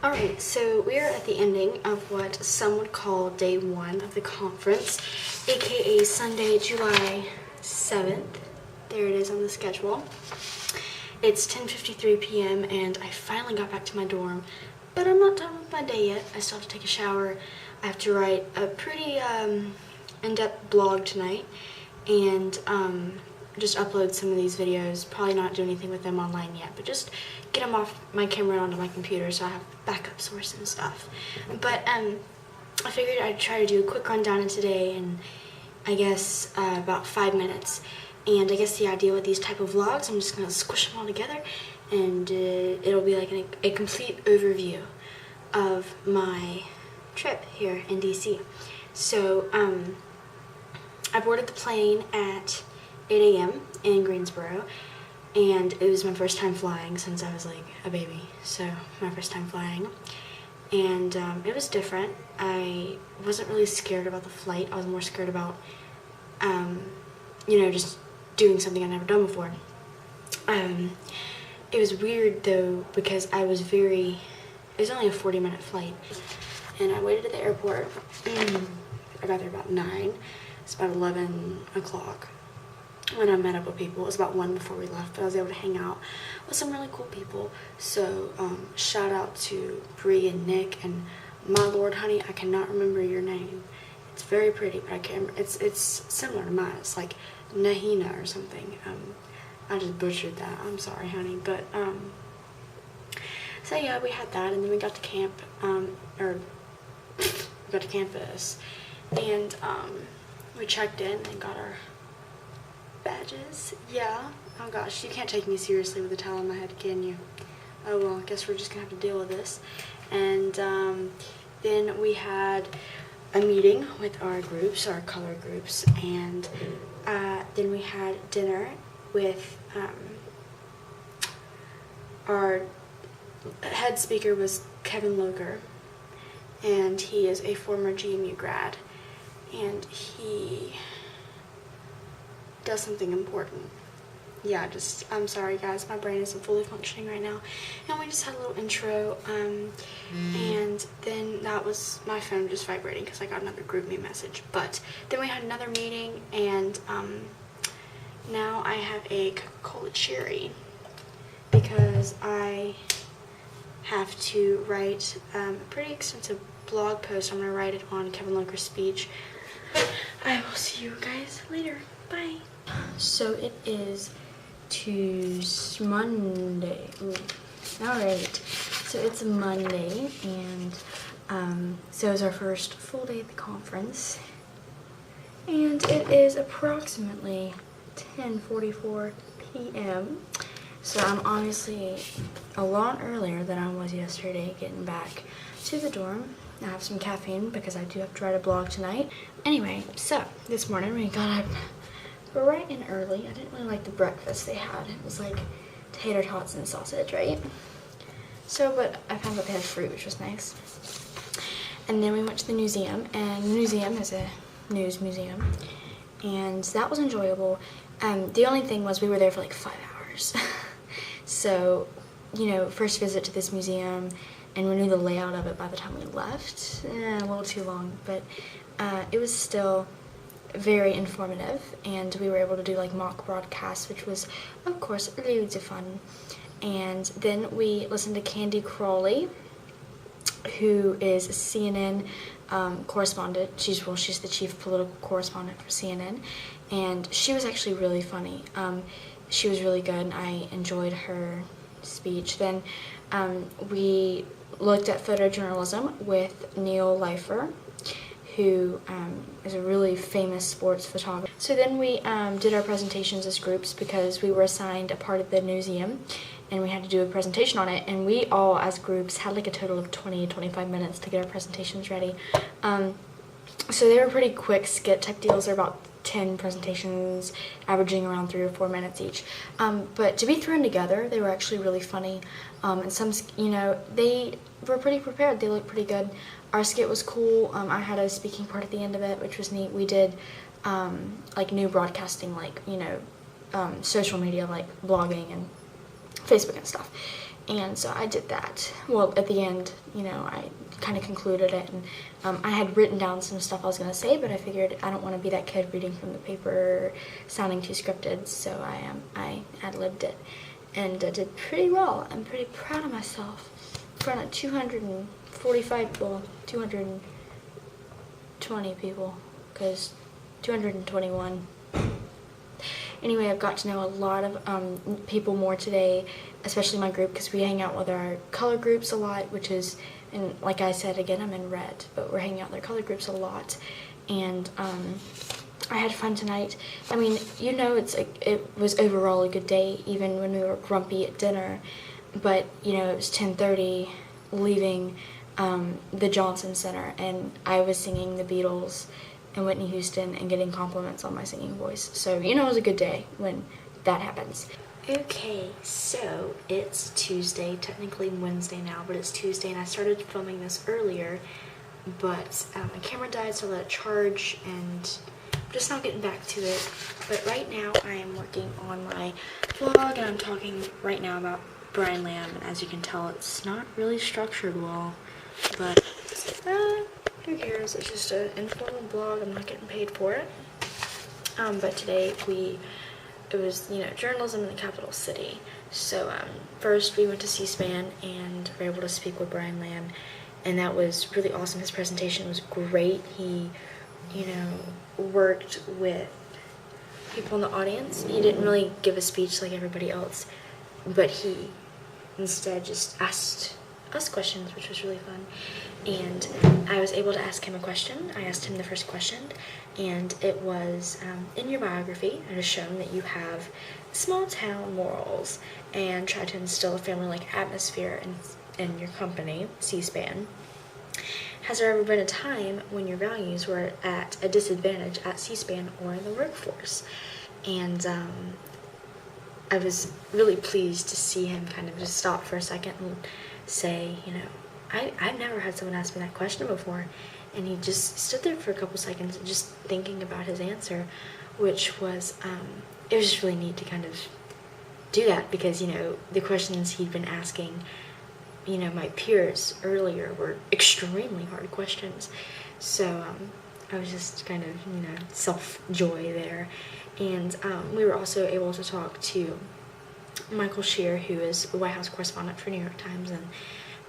Alright, so we are at the ending of what some would call day one of the conference, aka Sunday, July 7th. There it is on the schedule. It's 10:53 p.m. and I finally got back to my dorm, but I'm not done with my day yet. I still have to take a shower. I have to write a pretty in-depth blog tonight and just upload some of these videos. Probably not do anything with them online yet, but just get them off my camera onto my computer so I have backup source and stuff. But I figured I'd try to do a quick rundown of today in, I guess, about 5 minutes. And I guess the idea with these type of vlogs, I'm just going to squish them all together and it'll be like a complete overview of my trip here in DC. So I boarded the plane at 8 a.m. in Greensboro, and it was my first time flying since I was like a baby, so my first time flying. And it was different. I wasn't really scared about the flight. I was more scared about, you know, just doing something I'd never done before. It was weird though because it was only a 40-minute flight, and I waited at the airport. I got there about 9. It's about 11 o'clock when I met up with people. It was about 1 before we left, but I was able to hang out with some really cool people. So shout out to Bree and Nick and my lord, honey, I cannot remember your name. It's very pretty, but I can't remember. It's similar to mine. It's like Nahina or something. I just butchered that. I'm sorry, honey. But so yeah, we had that, and then we got to camp, we got to campus, and we checked in and got our badges. Yeah. Oh gosh, you can't take me seriously with a towel on my head, can you? Oh well, I guess we're just gonna have to deal with this. And then we had a meeting with our groups, our color groups, and then we had dinner with our head speaker was Kevin Loker, and he is a former GMU grad, and he does something important. Yeah, I'm sorry guys, my brain isn't fully functioning right now. And we just had a little intro, and then that was my phone just vibrating because I got another GroupMe message. But then we had another meeting, and now I have a Coca-Cola cherry because I have to write a pretty extensive blog post. I'm going to write it on Kevin Loker's speech. I will see you guys later. Bye. So it is Monday. Alright, so it's Monday, and so it's our first full day at the conference, and it is approximately 10:44 p.m. So I'm obviously a lot earlier than I was yesterday getting back to the dorm. I have some caffeine because I do have to write a blog tonight. Anyway, so this morning we got up bright and early. I didn't really like the breakfast they had. It was like tater tots and sausage, right? So, but I found out they had fruit, which was nice. And then we went to the museum, and the museum is a news museum, and that was enjoyable. The only thing was we were there for like 5 hours. So, you know, first visit to this museum, and we knew the layout of it by the time we left. A little too long, but it was still very informative, and we were able to do like mock broadcasts, which was of course loads of fun. And then we listened to Candy Crawley, who is a CNN correspondent. She's the chief political correspondent for CNN, and she was actually really funny. She was really good, and I enjoyed her speech. Then we looked at photojournalism with Neil Leifer, who is a really famous sports photographer. So then we did our presentations as groups because we were assigned a part of the museum, and we had to do a presentation on it, and we all as groups had like a total of 20-25 minutes to get our presentations ready. So they were pretty quick skit type deals. They're about 10 presentations, averaging around 3 or 4 minutes each. But to be thrown together, they were actually really funny. And some, you know, they were pretty prepared. They looked pretty good. Our skit was cool. I had a speaking part at the end of it, which was neat. We did like new broadcasting, like, you know, social media, like blogging and Facebook and stuff. And so I did that. Well, at the end, you know, I kind of concluded it, and I had written down some stuff I was going to say, but I figured I don't want to be that kid reading from the paper, sounding too scripted, so I ad-libbed it, and did pretty well. I'm pretty proud of myself. In front of 245, well, 220 people, because 221. Anyway, I've got to know a lot of people more today, especially my group, because we hang out with our color groups a lot, which is, and like I said, again, I'm in red, but we're hanging out with our color groups a lot, and I had fun tonight. I mean, you know, it was overall a good day, even when we were grumpy at dinner, but, you know, it was 10:30, leaving the Johnson Center, and I was singing the Beatles and Whitney Houston and getting compliments on my singing voice. So, you know, it was a good day when that happens. Okay, so it's Tuesday, technically Wednesday now, but it's Tuesday, and I started filming this earlier, but my camera died, so I let it charge, and I'm just now getting back to it. But right now I am working on my vlog, and I'm talking right now about Brian Lamb, and as you can tell, it's not really structured well, but who cares? It's just an informal blog. I'm not getting paid for it. But today it was, you know, journalism in the capital city. So first we went to C-SPAN and were able to speak with Brian Lamb, and that was really awesome. His presentation was great. He, you know, worked with people in the audience. He didn't really give a speech like everybody else, but he instead just asked us questions, which was really fun. And I was able to ask him a question. I asked him the first question, and it was, in your biography, it has shown that you have small town morals and try to instill a family-like atmosphere in your company, C-SPAN. Has there ever been a time when your values were at a disadvantage at C-SPAN or in the workforce? And I was really pleased to see him kind of just stop for a second and say, you know, I've never had someone ask me that question before. And he just stood there for a couple seconds just thinking about his answer, which was, it was just really neat to kind of do that, because, you know, the questions he'd been asking, you know, my peers earlier were extremely hard questions. So I was just kind of, you know, self-joy there. And we were also able to talk to Michael Shear, who is a White House correspondent for New York Times, and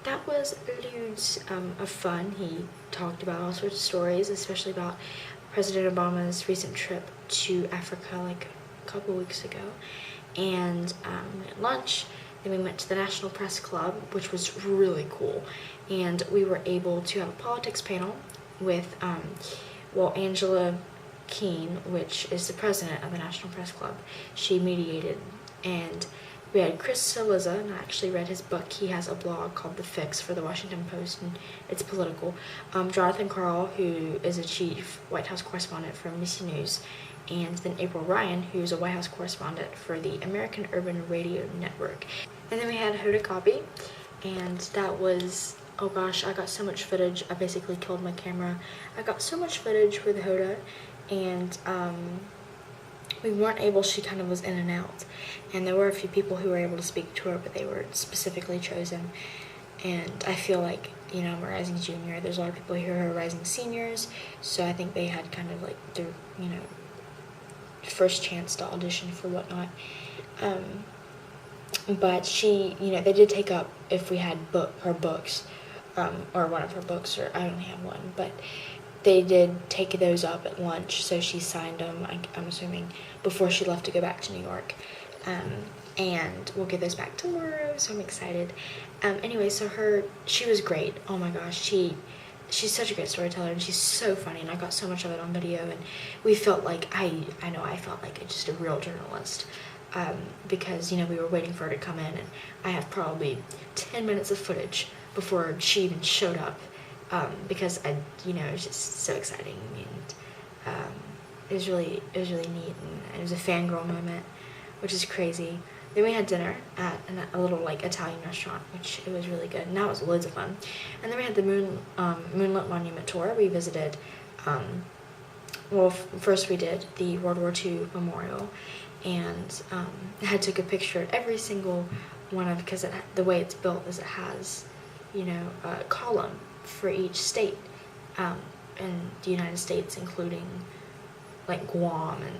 that was loads of fun. He talked about all sorts of stories, especially about President Obama's recent trip to Africa like a couple weeks ago. And we had lunch, then we went to the National Press Club, which was really cool. And we were able to have a politics panel with, Angela Keene, which is the president of the National Press Club. She mediated, and we had Chris Cillizza, and I actually read his book. He has a blog called The Fix for the Washington Post, and it's political. Jonathan Karl, who is a chief White House correspondent for NBC News, and then April Ryan, who's a White House correspondent for the American Urban Radio Network. And then we had Hoda Kotb, and that was, oh gosh, I got so much footage. I basically killed my camera. I got so much footage with Hoda, and we weren't able, she kind of was in and out, and there were a few people who were able to speak to her, but they were specifically chosen. And I feel like, you know, I'm a rising junior, there's a lot of people here who are rising seniors, so I think they had kind of like their, you know, first chance to audition for whatnot. But she, you know, they did take up if we had her books, or one of her books, or I only have one, but they did take those up at lunch, so she signed them, I'm assuming, before she left to go back to New York. And we'll get those back tomorrow, so I'm excited. Anyway, so she was great. Oh my gosh, she's such a great storyteller, and she's so funny, and I got so much of it on video, and we felt like, I felt like just a real journalist. Because, you know, we were waiting for her to come in, and I have probably 10 minutes of footage before she even showed up. Because you know, it was just so exciting, and it was really neat, and it was a fangirl moment, which is crazy. Then we had dinner at a little like Italian restaurant, which it was really good, and that was loads of fun. And then we had the Moonlit Monument tour. We visited, first we did the World War II Memorial, and I took a picture of every single one of, because the way it's built is it has, you know, a column for each state in the United States, including like Guam and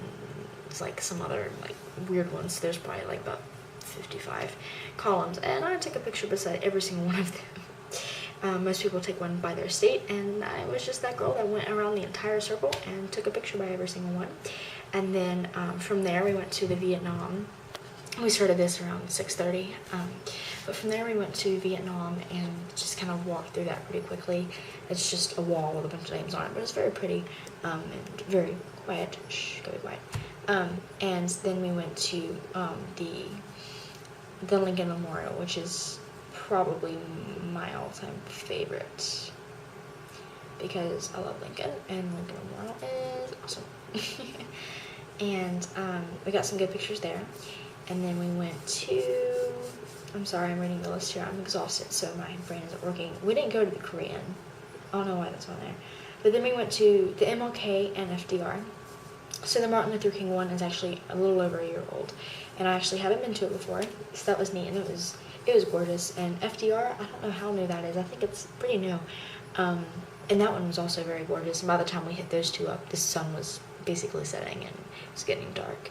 it's like some other like weird ones. There's probably like about 55 columns, and I took a picture beside every single one of them. Most people take one by their state, and I was just that girl that went around the entire circle and took a picture by every single one. And then from there we went to the Vietnam. We started this around 6:30, but from there we went to Vietnam and just kind of walked through that pretty quickly. It's just a wall with a bunch of names on it, but it's very pretty and very quiet. Shh, go be quiet. And then we went to the Lincoln Memorial, which is probably my all-time favorite because I love Lincoln, and Lincoln Memorial is awesome. And we got some good pictures there. And then we went to, I'm sorry, I'm reading the list here, I'm exhausted, so my brain isn't working. We didn't go to the Korean. I don't know why that's on there. But then we went to the MLK and FDR. So the Martin Luther King one is actually a little over a year old, and I actually haven't been to it before, so that was neat, and it was gorgeous. And FDR, I don't know how new that is. I think it's pretty new. And that one was also very gorgeous. And by the time we hit those two up, the sun was basically setting and it was getting dark.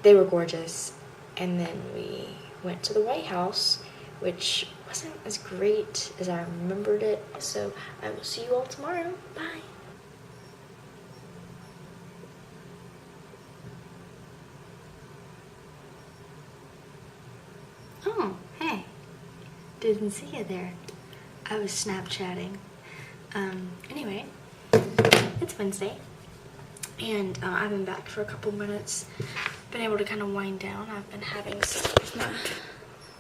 They were gorgeous. And then we went to the White House, which wasn't as great as I remembered it. So I will see you all tomorrow. Bye. Oh, hey. Didn't see you there. I was Snapchatting. Anyway, it's Wednesday, and I've been back for a couple minutes. Been able to kind of wind down. I've been having some of my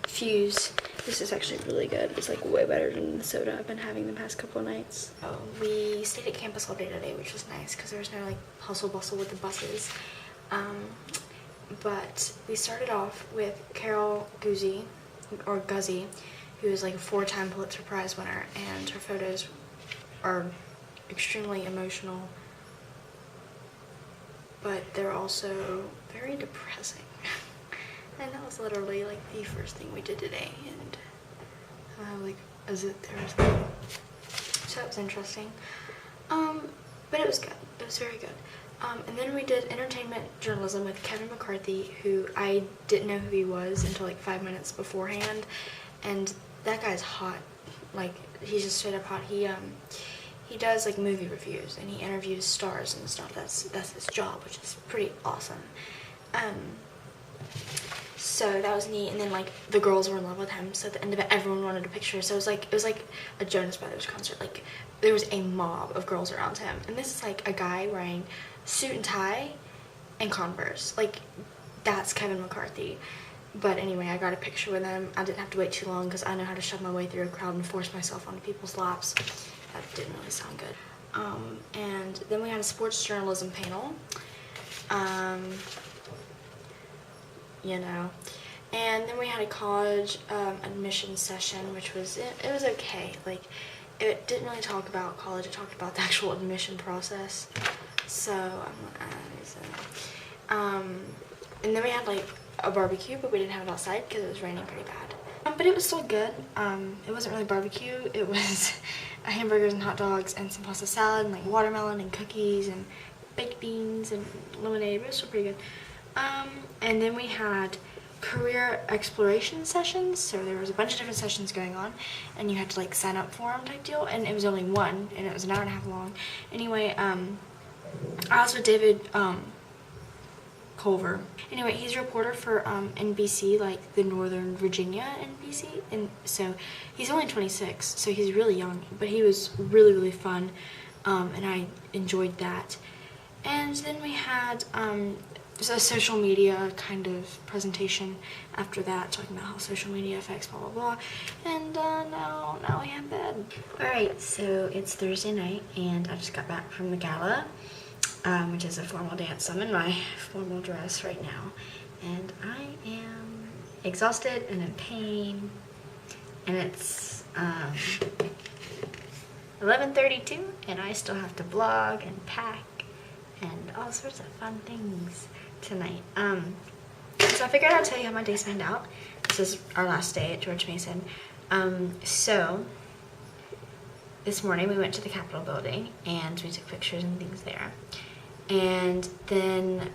Fuse. This is actually really good. It's like way better than the soda I've been having the past couple of nights. We stayed at campus all day today, which was nice because there was no like hustle bustle with the buses. But we started off with Carol Guzzi, or Guzzi, who is like a 4-time Pulitzer Prize winner, and her photos are extremely emotional, but they're also very depressing. And that was literally like the first thing we did today, and like as if there was like, so that was interesting. But it was good. It was very good. And then we did entertainment journalism with Kevin McCarthy, who I didn't know who he was until like 5 minutes beforehand, and that guy's hot. Like, he's just straight up hot. He does like movie reviews and he interviews stars and stuff. That's his job, which is pretty awesome. So that was neat. And then like the girls were in love with him, so at the end of it everyone wanted a picture. So it was like a Jonas Brothers concert. Like, there was a mob of girls around him, and this is like a guy wearing suit and tie and Converse. Like, that's Kevin McCarthy. But anyway, I got a picture with him. I didn't have to wait too long because I know how to shove my way through a crowd and force myself onto people's laps. That didn't really sound good. And then we had a sports journalism panel. You know. And then we had a college admission session, which was, it was okay. Like, it didn't really talk about college, it talked about the actual admission process. So, and then we had like a barbecue, but we didn't have it outside because it was raining pretty bad. But it was still good. It wasn't really barbecue, it was hamburgers and hot dogs and some pasta salad and like watermelon and cookies and baked beans and lemonade. It was still pretty good. And then we had career exploration sessions, so there was a bunch of different sessions going on, and you had to like sign up for them type deal, and it was only one, and it was an hour and a half long. Anyway, I was with David Culver. Anyway, he's a reporter for NBC, like the Northern Virginia NBC, and so he's only 26, so he's really young, but he was really, really fun, and I enjoyed that. And then we had a social media kind of presentation after that, talking about how social media affects blah blah blah, and now we have bed. Alright, so it's Thursday night, and I just got back from the gala, which is a formal dance. I'm in my formal dress right now, and I am exhausted and in pain, and it's 11:32, and I still have to vlog and pack and all sorts of fun things tonight. So I figured I'd tell you how my day spanned out. This is our last day at George Mason. So this morning we went to the Capitol building and we took pictures and things there. And then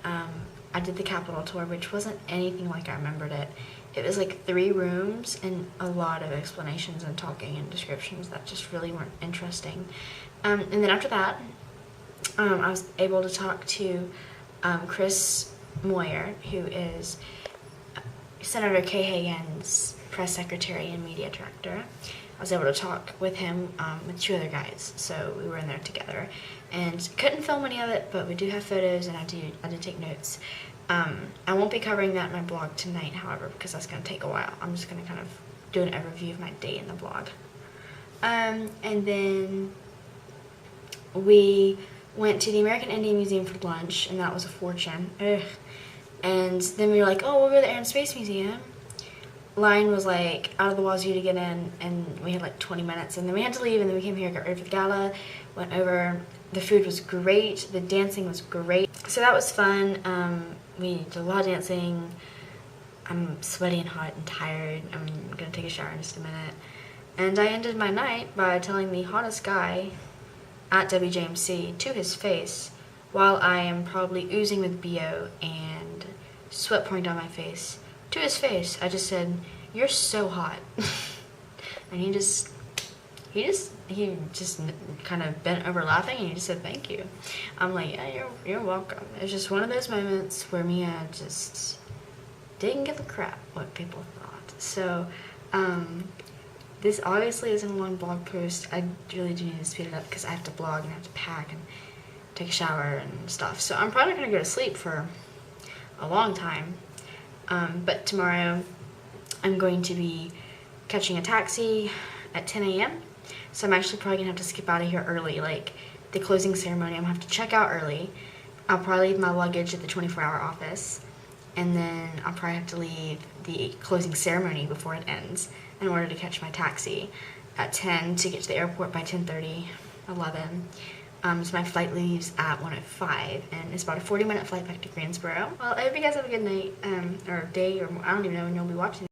I did the Capitol tour, which wasn't anything like I remembered it. It was like 3 rooms and a lot of explanations and talking and descriptions that just really weren't interesting. And then after that, I was able to talk to Chris Moyer, who is Senator Kay Hagan's press secretary and media director. I was able to talk with him with 2 other guys, so we were in there together. And couldn't film any of it, but we do have photos, and I did take notes. I won't be covering that in my blog tonight, however, because that's going to take a while. I'm just going to kind of do an overview of my day in the blog. And then we went to the American Indian Museum for lunch, and that was a fortune. Ugh. And then we were like, oh, we'll go to the Air and Space Museum. Line was like out of the wazoo to get in, and we had like 20 minutes, and then we had to leave, and then we came here, got ready for the gala, went over. The food was great, the dancing was great, so that was fun. We did a lot of dancing. I'm sweaty and hot and tired. I'm gonna take a shower in just a minute. And I ended my night by telling the hottest guy at WJMC to his face, while I am probably oozing with BO and sweat pouring down my face, to his face, I just said, "You're so hot." And he just kind of bent over laughing, and he just said, "Thank you." I'm like, "Yeah, you're welcome." It's just one of those moments where Mia just didn't give a crap what people thought. So, this obviously isn't a long blog post. I really do need to speed it up because I have to blog and I have to pack and take a shower and stuff. So I'm probably not going to go to sleep for a long time. But tomorrow I'm going to be catching a taxi at 10 a.m. So I'm actually probably going to have to skip out of here early. Like the closing ceremony, I'm going to have to check out early. I'll probably leave my luggage at the 24-hour office. And then I'll probably have to leave the closing ceremony before it ends in order to catch my taxi at 10 to get to the airport by 10:30, 11. So my flight leaves at 1:05, and it's about a 40-minute flight back to Greensboro. Well, I hope you guys have a good night, or day, or I don't even know when you'll be watching.